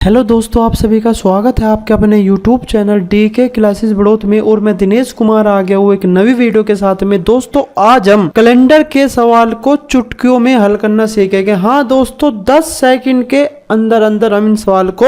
Hello दोस्तों, आप सभी का स्वागत है आपके अपने YouTube channel DK classes Baraut में। और मैं दिनेश कुमार आ गया हूँ एक नवी वीडियो के साथ में। दोस्तों आज हम कैलेंडर के सवाल को चुटकियों में हल करना सीखेंगे। हाँ दोस्तों, 10 सेकंड के अंदर अंदर हम इन सवाल को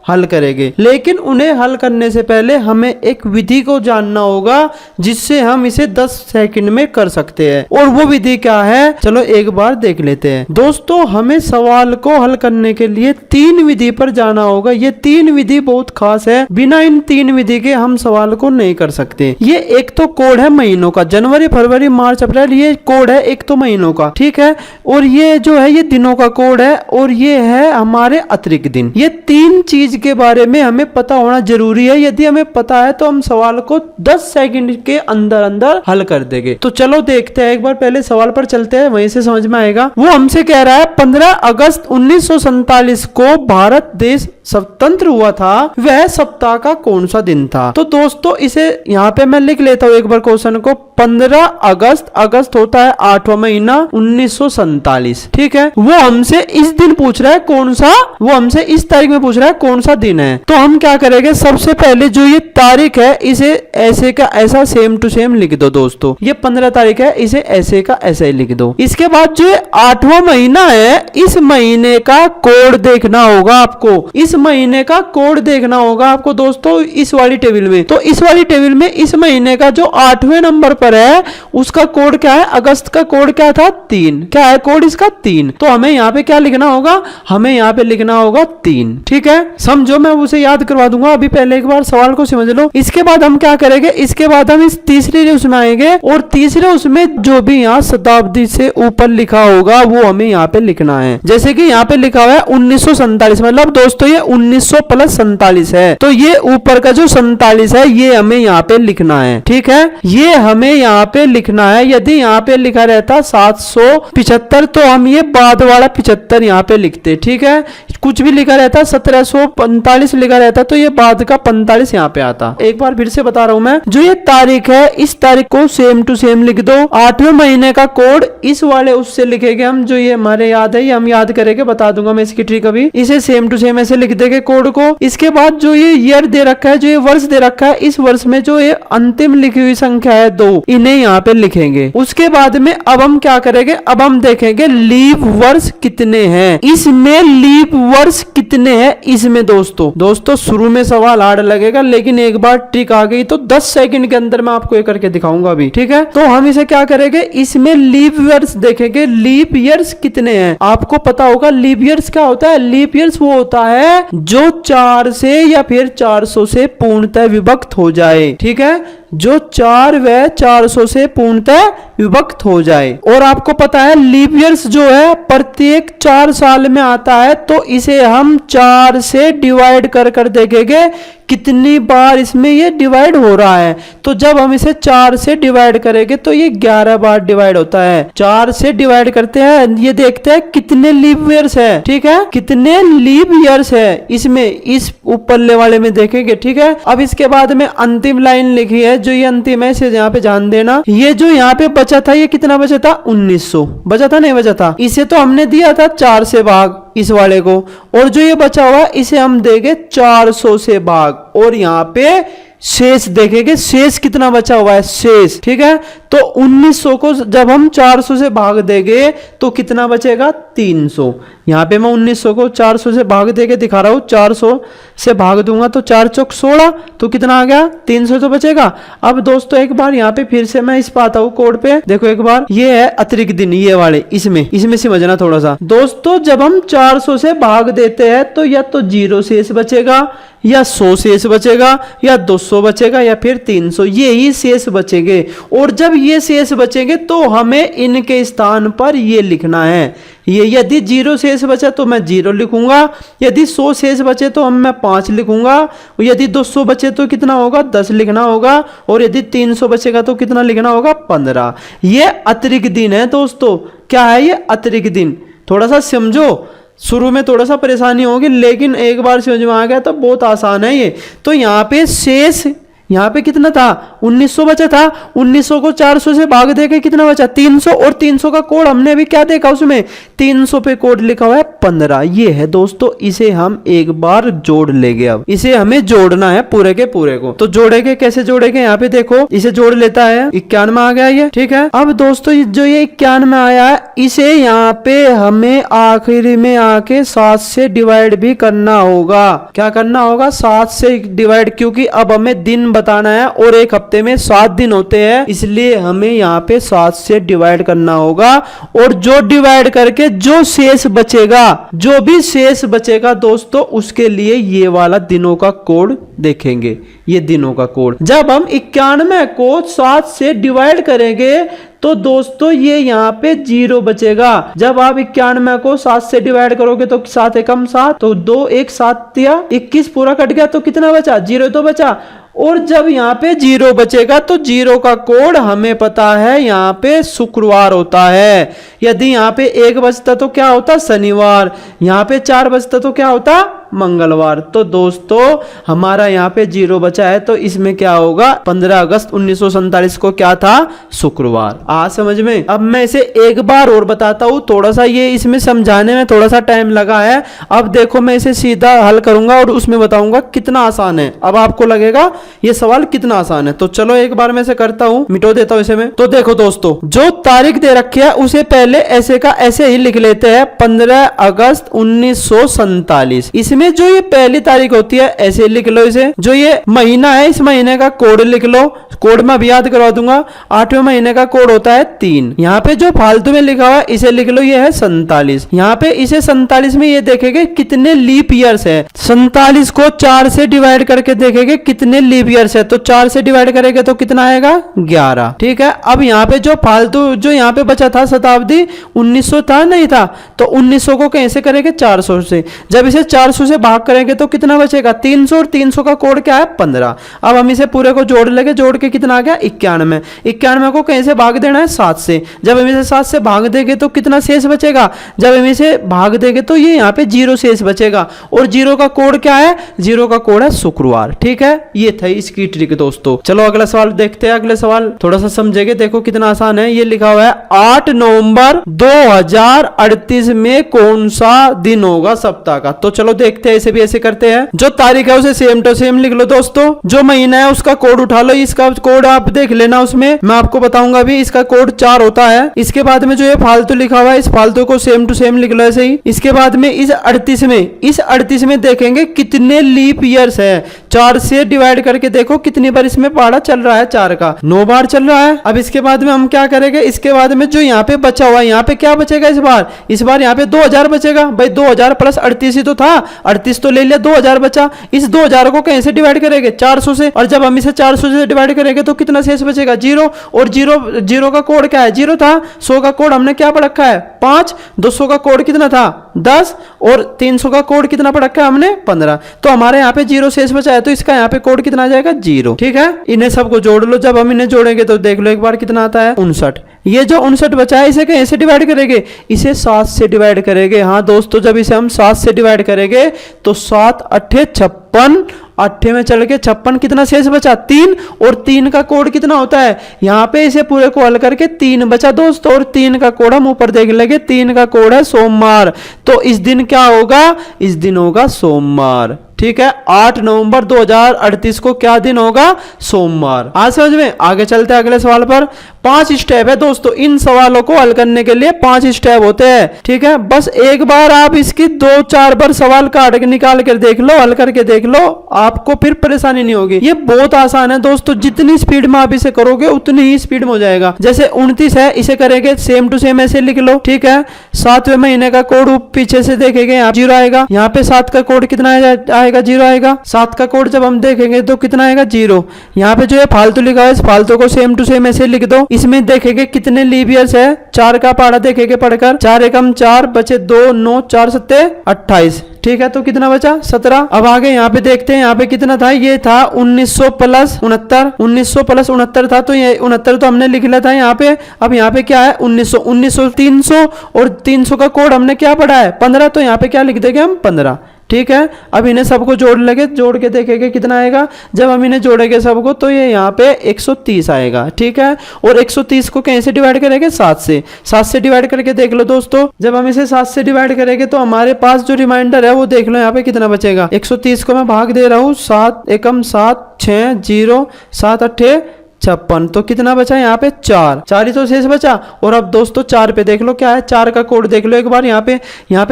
हल करेंगे, लेकिन उन्हें हल करने से पहले हमें एक विधि को जानना होगा जिससे हम इसे 10 सेकंड में कर सकते हैं। और वो विधि क्या है, चलो एक बार देख लेते हैं। दोस्तों हमें सवाल को हल करने के लिए 3 विधि पर जाना होगा। ये 3 विधि बहुत खास है, बिना इन 3 विधि के हम सवाल को नहीं कर सकते। ये एक तो कोड है महीनों का, जनवरी फरवरी मार्च अप्रैल, ये कोड है एक तो महीनों का, ठीक है। और ये जो है ये दिनों का कोड है, और ये है हमारे अतिरिक्त दिन। ये 3 चीज के बारे में हमें पता होना जरूरी है। यदि हमें पता है तो हम सवाल को 10 सेकंड के अंदर अंदर हल कर देंगे। तो चलो देखते हैं, एक बार पहले सवाल पर चलते हैं, वहीं से समझ में आएगा। वो हमसे कह रहा है 15 अगस्त 1947 को भारत देश स्वतंत्र हुआ था, वह सप्ताह का कौन सा दिन था। तो दोस्तों इसे यहाँ पे मैं लिख लेता हूँ एक बार क्वेश्चन को। 15 अगस्त, अगस्त होता है 8वां महीना, 1947, ठीक है। वो हमसे इस दिन पूछ रहा है कौन सा, वो हमसे इस तारीख में पूछ रहा है कौन सा दिन है। तो हम क्या करेंगे, सबसे पहले जो ये तारीख है इसे ऐसे का ऐसा सेम टू सेम लिख दो। दोस्तों ये 15 तारीख है, इसे ऐसे का ऐसे ही लिख दो। इसके बाद जो 8वां महीना है, इस महीने का कोड देखना होगा आपको। इस महीने का कोड देखना होगा आपको दोस्तों इस वाली टेबल में। तो इस वाली टेबल में इस महीने का जो 8वें नंबर पर है उसका कोड क्या है, अगस्त का कोड क्या था, 3। क्या है कोड इसका, 3। तो हमें यहाँ पे क्या लिखना होगा, हमें यहाँ पे लिखना होगा 3, ठीक है। समझो, मैं उसे याद करवा दूंगा, अभी पहले एक बार सवाल को समझ लो। इसके बाद हम क्या करेंगे, इसके बाद हम इस तीसरे उसमें आएंगे, और तीसरे उसमें जो भी यहाँ शताब्दी से ऊपर लिखा होगा वो हमें यहाँ पे लिखना है। जैसे कि यहाँ पे लिखा हुआ है 1947, मतलब दोस्तों ये 1900 प्लस 47 है। तो ये ऊपर का जो 47 है ये हमें यहाँ पे लिखना है, ठीक है। ये हमें यहाँ पे लिखना है। यदि यहाँ पे लिखा रहता 775 तो हम ये बाद वाला 75 यहाँ पे लिखते, ठीक है। कुछ भी लिखा रहता 1745 लिखा रहता तो ये बाद का 45 यहाँ पे आता। एक बार फिर से बता रहा हूं मैं, जो ये तारीख है इस तारीख को सेम टू सेम लिख दो। 8वें महीने का कोड इस वाले उससे लिखेंगे हम, जो ये हमारे याद है ये हम याद करेंगे, बता दूंगा मैं इसकी ट्रिक अभी। इसे सेम टू सेम ऐसे लिख देंगे कोड को। इसके बाद जो ये ईयर दे रखा है, जो ये वर्ष दे रखा है, इस वर्ष में जो ये अंतिम लिखी हुई संख्या है 2, इन्हें यहाँ पे लिखेंगे। उसके बाद में अब हम क्या करेंगे, अब हम देखेंगे लीप वर्ष कितने हैं, इसमें लीप वर्ष कितने हैं इसमें। दोस्तों शुरू में सवाल हार्ड लगेगा, लेकिन एक बार ट्रिक आ गई तो 10 सेकंड के अंदर मैं आपको ये करके दिखाऊंगा अभी, ठीक है। तो हम इसे क्या करेंगे, इसमें लीप ईयर्स देखेंगे, लीप ईयर्स कितने हैं। आपको पता होगा लीप ईयर्स क्या होता है। लीप ईयर्स वो होता है जो 4 से या फिर 400 से पूर्णतः विभक्त हो जाए, ठीक है। जो 4 व 400 से पूर्णतः विभक्त हो जाए। और आपको पता है लीप ईयर्स जो है प्रत्येक 4 साल में आता है, तो इसे हम 4 से डिवाइड कर कर देखेंगे कितनी बार इसमें ये डिवाइड हो रहा है। तो जब हम इसे 4 से डिवाइड करेंगे तो ये 11 बार डिवाइड होता है। 4 से डिवाइड करते हैं, ये देखते हैं कितने लीप ईयर्स है, ठीक है, कितने लीप ईयर्स है इसमें, इस ऊपरले वाले में देखेंगे, ठीक है। अब इसके बाद में अंतिम लाइन लिखी है, जो ये अंतिम है इसे यहाँ पे ध्यान देना। ये जो यहाँ पे बचा था ये कितना बचा था, 1900 बचा था, नहीं बचा था। इसे तो हमने दिया था 4 से भाग इस वाले को, और जो ये बचा हुआ इसे हम देंगे 400 से भाग, और यहाँ पे शेष देखेंगे, शेष कितना बचा हुआ है, शेष, ठीक है। तो 1900 को जब हम 400 से भाग देंगे तो कितना बचेगा, 300। यहाँ पे मैं 1900 को 400 से भाग देके दिखा रहा हूँ। 400 से भाग दूंगा तो 4 चौक 16, तो कितना आ गया, 300 तो बचेगा। अब दोस्तों एक बार यहाँ पे फिर से मैं इस पाता हूँ कोड पे, देखो एक बार, ये है अतिरिक्त दिन, ये वाले, इसमें समझना थोड़ा सा। दोस्तों जब हम 400 से भाग देते हैं तो या तो 0 शेष बचेगा, या 100 शेष बचेगा, या 200 बचेगा, या फिर 300, ये ही शेष बचेंगे। और जब ये शेष बचेंगे तो हमें इनके स्थान पर ये लिखना है। ये यदि 0 शेष बचा तो मैं 0 लिखूंगा, यदि 100 शेष बचे तो मैं 5 लिखूंगा, यदि 200 बचे तो कितना होगा, 10 लिखना होगा, और यदि 300 बचेगा तो कितना लिखना होगा, 15। ये अतिरिक्त दिन है दोस्तों। क्या है ये, अतिरिक्त दिन। थोड़ा सा समझो, शुरू में थोड़ा सा परेशानी होगी, लेकिन एक बार समझ में आ गया तो बहुत आसान है ये। तो यहाँ पे शेष यहाँ पे कितना था 1900 बचा था, 1900 को 400 से भाग देके कितना बचा 300, और 300 का कोड हमने अभी क्या देखा उसमें 300 पे कोड लिखा हुआ है 15। ये है दोस्तों, इसे हम एक बार जोड़ लेंगे। अब इसे हमें जोड़ना है पूरे के पूरे को, तो जोड़ेंगे कैसे जोड़ेंगे, यहाँ पे देखो इसे जोड़ लेता है 91 आ गया ये, ठीक है। अब दोस्तों जो ये 91 आया है इसे यहाँ पे हमें आखिरी में आके 7 से डिवाइड भी करना होगा। क्या करना होगा 7 से डिवाइड, क्योंकि अब हमें दिन बताना है और एक हफ्ते में 7 दिन होते हैं, इसलिए हमें यहाँ पे 7 से डिवाइड करना होगा। और जो डिवाइड करके जो शेष बचेगा, जो भी शेष बचेगा दोस्तों, उसके लिए ये वाला दिनों का कोड देखेंगे। ये दिनों का कोड जब हम 91 को 7 से डिवाइड करेंगे तो दोस्तों ये यहाँ पे 0 बचेगा। जब आप 91 को 7 से डिवाइड करोगे तो 7 एकम 7, तो 2 1 7 दिया 21 पूरा कट गया, तो कितना बचा 0 तो बचा। और जब यहाँ पे 0 बचेगा तो 0 का कोड हमें पता है यहाँ पे शुक्रवार होता है। यदि यहाँ पे 1 बचता तो क्या होता शनिवार, यहाँ पे 4 बचता तो क्या होता मंगलवार। तो दोस्तों हमारा यहाँ पे 0 बचा है, तो इसमें क्या होगा 15 अगस्त 1947 को क्या था शुक्रवार। आ समझ में। अब मैं इसे एक बार और बताता हूँ, थोड़ा सा ये इसमें समझाने में थोड़ा सा टाइम लगा है। अब देखो मैं इसे सीधा हल करूंगा और उसमें बताऊंगा कितना आसान है। अब आपको लगेगा ये सवाल कितना आसान है, तो चलो एक बार मैं इसे करता हूँ, मिटो देता हूँ इसे मैं। तो देखो दोस्तों जो तारीख दे रखी है उसे पहले ऐसे का ऐसे ही लिख लेते हैं 15 अगस्त 1947। इसमें जो ये पहली तारीख होती है ऐसे लिख लो इसे। जो ये महीना है इस महीने का कोड लिख लो, कोड में भी याद करवा दूंगा। 8वें महीने का कोड होता है 3। यहाँ पे जो फालतू में लिखा हुआ है इसे लिख लो, ये है 47। यहाँ पे इसे 47 में ये देखेंगे कितने लीप ईयर्स है। 47 को 4 से डिवाइड करके देखेंगे कितने लीप ईयर्स है, तो 4 से डिवाइड करेंगे तो कितना आएगा 11, ठीक है। अब यहाँ पे जो फालतू जो यहाँ पे बचा था शताब्दी 1900 था नहीं था, तो 1900 को कैसे करेंगे 400 से। जब इसे 400 से भाग करेंगे तो कितना बचेगा 300, और 300 का कोड क्या है 15। अब हम इसे पूरे को जोड़ लेंगे, जोड़ के कितना आ गया 91। 91 को कैसे भाग देना है 7 से। जब हम इसे 7 से भाग देंगे तो कितना शेष बचेगा, जब हम इसे भाग देंगे तो ये यहाँ पे 0 शेष बचेगा। और 0 का कोड क्या है, 0 का कोड है शुक्रवार, ठीक है। ये था इसकी ट्रिक दोस्तों। चलो अगला सवाल देखते हैं। अगले सवाल थोड़ा सा समझेंगे, देखो कितना आसान है। ये लिखा हुआ है 8 नवंबर 2038 में कौन सा दिन होगा सप्ताह का। तो चलो देखते हैं, इसे भी ऐसे करते हैं। जो तारीख है उसे सेम टू सेम लिख लो दोस्तों। जो महीना है उसका कोड उठा लो, इसका कोड आप देख लेना, उसमें मैं आपको बताऊंगा भी। इसका कोड 4 होता है। इसके बाद में जो ये फालतू लिखा हुआ है इस फालतू को सेम टू सेम लिख लो ऐसे ही। इसके बाद में इस 38 में देखेंगे कितने लीप ईयर्स है। 4 से डिवाइड करके देखो कितनी बार इसमें पहाड़ा चल रहा है, 4 का 9 बार चल रहा है। अब इसके बाद में हम क्या करेंगे, इसके बाद में जो यहाँ पे बचा हुआ है यहाँ पे क्या बचेगा इस बार यहाँ पे 2000 बचेगा। भाई 2000 प्लस 38 ही तो था, 38 तो ले लिया, 2000 बचा। इस 2000 को कैसे डिवाइड करेंगे 400 से, और जब हम इसे 400 से डिवाइड करेंगे तो कितना शेष बचेगा 0। और 0 का कोड क्या है 0 था। 100 का कोड हमने क्या पढ़ रखा है 5। 200 का कोड कितना था 10, और 300 का कोड कितना पढ़ रखा है हमने 15। तो हमारे यहाँ पे 0 शेष बचा है, तो इसका यहाँ पे कोड कितना आ जाएगा 0, ठीक है। इन्हें सबको जोड़ लो। जब हम इन्हें जोड़ेंगे तो देख लो एक बार कितना आता है 59। ये जो 59 बचा है इसे कैसे डिवाइड करेंगे, इसे 7 से डिवाइड करेंगे। हाँ दोस्तों जब इसे हम 7 से डिवाइड करेंगे तो 7 अट्ठे 56, 8 में चल के 56, कितना शेष बचा 3। और 3 का कोड कितना होता है, यहाँ पे इसे पूरे को हल करके 3 बचा दोस्तों। और 3 का कोड हम ऊपर देख लेंगे, 3 का कोड है सोमवार। तो इस दिन क्या होगा, इस दिन होगा सोमवार, ठीक है। 8 नवंबर 2038 को क्या दिन होगा सोमवार। आज समझ में। आगे चलते हैं अगले सवाल पर। 5 स्टेप है दोस्तों, इन सवालों को हल करने के लिए 5 स्टेप होते हैं, ठीक है। बस एक बार आप इसकी 2-4 बार सवाल काट के निकाल कर देख लो, हल करके देख लो, आपको फिर परेशानी नहीं होगी। ये बहुत आसान है दोस्तों, जितनी स्पीड में आप इसे करोगे उतनी ही स्पीड में हो जाएगा। जैसे 29 है, इसे करेंगे सेम टू सेम ऐसे लिख लो, ठीक है। 7वें महीने का कोड पीछे से देखेंगे, यहाँ 0 आएगा। यहाँ पे 7 का कोड कितना आएगा 0 आएगा। 7 का कोड जब हम देखेंगे तो कितना आएगा 0। यहाँ पे जो है फालतू लिखा है इस फालतू को सेम टू सेम ऐसे लिख दो। इसमें देखेंगे कितने लीप ईयर्स है, 4 का पहाड़ा देखेंगे पढ़कर, 4 एकम 4 बचे 2, 9, 4 सत्ते 28, ठीक है। तो कितना बचा 17। अब आगे यहाँ पे देखते हैं, यहाँ पे कितना था, ये था 1900 प्लस 69, 1900 प्लस 69 था, तो ये 69 तो हमने लिख लिया था यहाँ पे। अब यहाँ पे क्या है 1900, 300, और 300 का कोड हमने क्या पढ़ा है 15, तो यहाँ पे क्या लिख देंगे हम 15, ठीक है। अब इन्हें सबको जोड़ लगे, जोड़ के देखेंगे कितना आएगा। जब हम इन्हें जोड़ेंगे सबको तो ये यहाँ पे 130 आएगा, ठीक है। और 130 को कैसे डिवाइड करेंगे, 7 से। 7 से डिवाइड करके देख लो दोस्तों, जब हम इसे 7 से डिवाइड करेंगे तो हमारे पास जो रिमाइंडर है वो देख लो यहाँ पे कितना बचेगा। 130 को मैं भाग दे रहा हूँ, 7 एकम 7, 6 0 7 8 56, तो कितना बचा यहाँ पे 4 ही तो शेष बचा। और अब दोस्तों 4 पे देख लो क्या है, 4 का कोड देख लो एक बार। यहाँ पे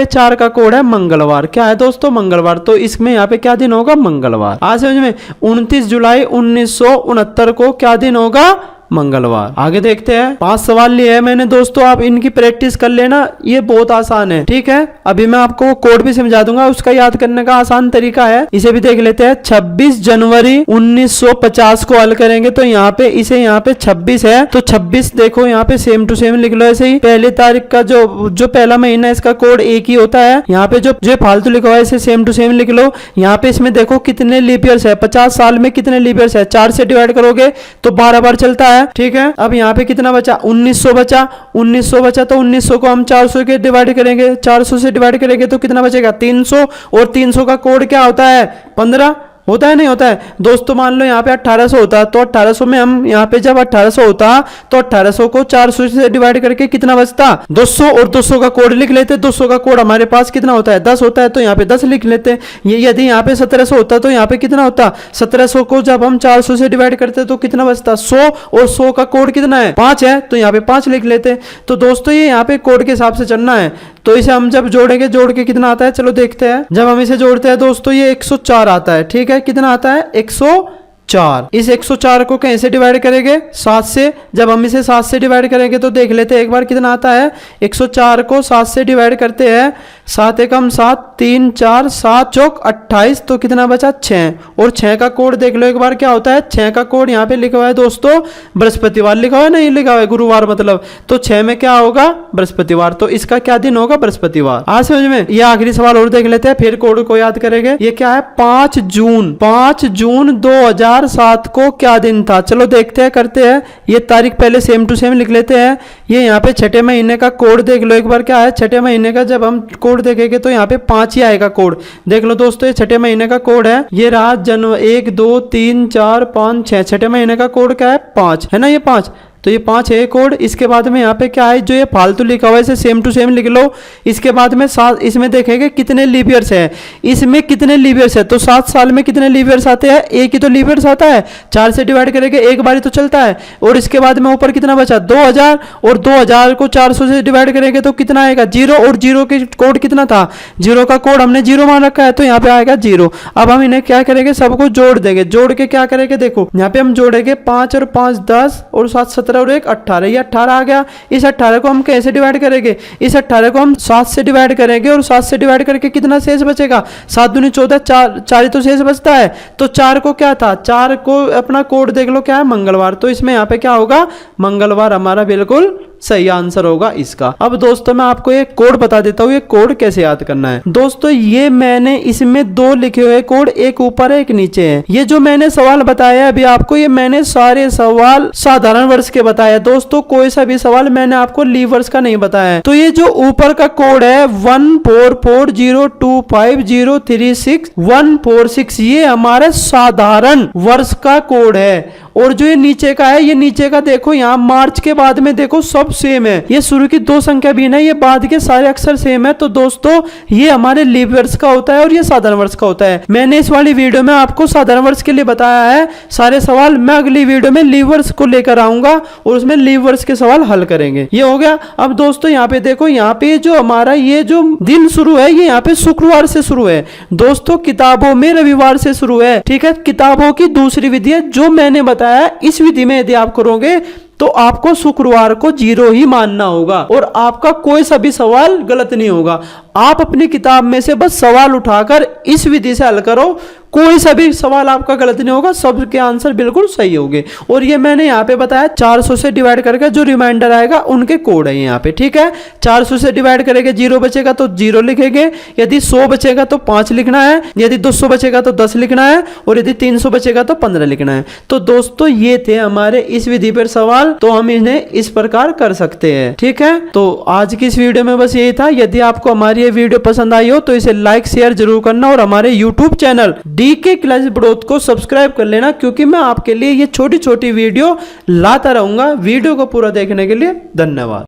4 का कोड है मंगलवार। क्या है दोस्तों, मंगलवार। तो इसमें यहाँ पे क्या दिन होगा, मंगलवार। आज समझ में, 29 जुलाई 1969 को क्या दिन होगा, मंगलवार। आगे देखते हैं, 5 सवाल लिए हैं मैंने दोस्तों, आप इनकी प्रैक्टिस कर लेना, ये बहुत आसान है, ठीक है। अभी मैं आपको कोड भी समझा दूंगा, उसका याद करने का आसान तरीका है। इसे भी देख लेते हैं। 26 जनवरी 1950 को हल करेंगे तो यहाँ पे इसे यहाँ पे 26 है, तो 26 देखो यहाँ पे सेम टू सेम लिख लो ऐसे ही। पहली तारीख का जो पहला महीना है इसका कोड एक ही होता है। यहाँ पे जो फालतू लिखा हुआ है इसे सेम टू सेम लिख लो। यहाँ पे इसमें देखो कितने लीप ईयर्स है, 50 साल में कितने लीप ईयर्स है, 4 से डिवाइड करोगे तो 12 बार चलता है, ठीक है। अब यहाँ पे कितना बचा, 1900 बचा। 1900 बचा तो 1900 को हम 400 के डिवाइड करेंगे, 400 से डिवाइड करेंगे तो कितना बचेगा, 300। और 300 का कोड क्या होता है, 15 होता है, नहीं होता है दोस्तों। मान लो यहाँ पे 1800 होता तो 1800 में हम यहाँ पे जब 1800 होता तो 1800 को 400 से डिवाइड करके कितना बचता, 200। और 200 का कोड लिख लेते। 200 का कोड हमारे पास कितना होता है, 10 होता है, तो यहाँ पे 10 लिख लेते। ये यदि यहाँ पे 1700 होता तो यहाँ पे कितना होता, 1700 को जब हम 400 से डिवाइड करते तो कितना बचता, 100। और 100 का कोड कितना है, 5 है, तो यहाँ पे 5 लिख लेते। तो दोस्तों ये यहाँ पे कोड के हिसाब से चलना है। तो इसे हम जब जोड़ेंगे, जोड़ के कितना आता है, चलो देखते हैं। जब हम इसे जोड़ते हैं दोस्तों ये 104 आता है, ठीक है। कितना आता है, 104। इस 104 को कैसे डिवाइड करेंगे, 7 से। जब हम इसे 7 से डिवाइड करेंगे तो देख लेते हैं एक बार कितना आता है। 104 को 7 से डिवाइड करते हैं, 7 एकम 7, 3 4 7 चौक 28, तो कितना बचा, 6। और 6 का कोड देख लो एक बार क्या होता है। 6 का कोड यहाँ पे लिखा हुआ है दोस्तों, बृहस्पतिवार लिखा हुआ है, नहीं लिखा हुआ है गुरुवार मतलब। तो 6 में क्या होगा, बृहस्पतिवार। तो इसका क्या दिन होगा, बृहस्पतिवार। आज समझ में। ये आखिरी सवाल और देख लेते हैं, फिर कोड को याद करेंगे। ये क्या है, 5 जून 2007 को क्या दिन था, चलो देखते हैं, करते हैं। ये तारीख पहले सेम टू सेम लिख लेते हैं। ये यहाँ पे छठे महीने का कोड देख लो एक बार क्या है। छठे महीने का जब हम कोड देखेंगे तो यहाँ पे 5 ही आएगा कोड। देख लो दोस्तों, ये छठे महीने का कोड है। ये रहा जनवरी 1 2 3 4 5 6, छठे महीने का कोड क्या है, 5 है ना, ये 5। तो ये 5 है कोड। इसके बाद में यहाँ पे क्या है, जो ये फालतू लिखा हुआ है इसे सेम टू सेम लिख लो। इसके बाद में 7, इसमें देखेंगे कितने लीप ईयर्स है, इसमें कितने लीप ईयर्स है। तो 7 साल में कितने लीप ईयर्स आते हैं, एक ही तो लीप ईयर्स आता है। 4 से डिवाइड करेंगे, एक बार ही तो चलता है। और इसके बाद में ऊपर कितना बचा, 2000। और 2000 को 400 से डिवाइड करेंगे तो कितना आएगा, 0। और 0 के कोड कितना था, 0 का कोड हमने 0 मान रखा है, तो यहाँ पे आएगा 0। अब हम इन्हें क्या करेंगे, सबको जोड़ देंगे। जोड़ के क्या करेंगे, देखो यहाँ पे हम जोड़ेंगे 5 और 5 10 और 7 17 और 1 18, ये 18 आ गया। इस 18 को हम कैसे डिवाइड करेंगे, इस 18 को हम 7 से डिवाइड करेंगे। और 7 से डिवाइड करके कितना शेष बचेगा, 7 दूनी 14, 4 ही तो शेष बचता है। तो 4 को क्या था, 4 को अपना कोड देख लो क्या है, मंगलवार। तो इसमें यहाँ पे क्या होगा, मंगलवार हमारा बिल्कुल सही आंसर होगा इसका। अब दोस्तों मैं आपको एक कोड बता देता हूँ, ये कोड कैसे याद करना है। दोस्तों ये मैंने इसमें 2 लिखे हुए कोड, एक ऊपर है एक नीचे है। ये जो मैंने सवाल बताया अभी आपको, ये मैंने सारे सवाल साधारण वर्ष के बताया दोस्तों, कोई सा भी सवाल मैंने आपको लीप वर्ष का नहीं बताया। तो ये जो ऊपर का कोड है 144025036 ये हमारे साधारण वर्ष का कोड है। और जो ये नीचे का है, ये नीचे का देखो यहाँ मार्च के बाद में देखो सब सेम है। ये शुरू की 2 संख्या भिन्न है, ये बाद के सारे अक्षर सेम है। तो दोस्तों ये हमारे लीप वर्ष का होता है और ये साधारण वर्ष का होता है। मैंने इस वाली वीडियो में आपको साधारण वर्ष के लिए बताया है सारे सवाल। मैं अगली वीडियो में लीप वर्ष को लेकर आऊंगा और उसमें लीप वर्ष के सवाल हल करेंगे। ये हो गया। अब दोस्तों यहाँ पे देखो, यहाँ पे जो हमारा ये जो दिन शुरू है, ये यहाँ पे शुक्रवार से शुरू है दोस्तों, किताबों में रविवार से शुरू है, ठीक है। किताबों की दूसरी विधि है जो मैंने बताया, इस विधि में यदि आप करोगे तो आपको शुक्रवार को 0 ही मानना होगा और आपका कोई सा भी सवाल गलत नहीं होगा। आप अपनी किताब में से बस सवाल उठाकर इस विधि से हल करो, कोई सा भी सवाल आपका गलत नहीं होगा, सबके आंसर बिल्कुल सही होंगे। और ये मैंने यहाँ पे बताया 400 से डिवाइड करके जो रिमाइंडर आएगा उनके कोड है यहाँ पे, ठीक है। 400 से डिवाइड करेंगे 0 बचेगा तो 0 लिखेंगे, यदि 100 बचेगा तो 5 लिखना है, यदि 200 बचेगा तो 10 लिखना है, और यदि 300 बचेगा तो 15 लिखना है। तो दोस्तों ये थे हमारे इस विधि पर सवाल, तो हम इन्हें इस प्रकार कर सकते हैं, ठीक है। तो आज की इस वीडियो में बस यही था। यदि आपको हमारी ये वीडियो पसंद आई हो तो इसे लाइक शेयर जरूर करना, और हमारे YouTube channel DK classes Baraut को सब्सक्राइब कर लेना, क्योंकि मैं आपके लिए ये छोटी छोटी वीडियो लाता रहूंगा। वीडियो को पूरा देखने के लिए धन्यवाद।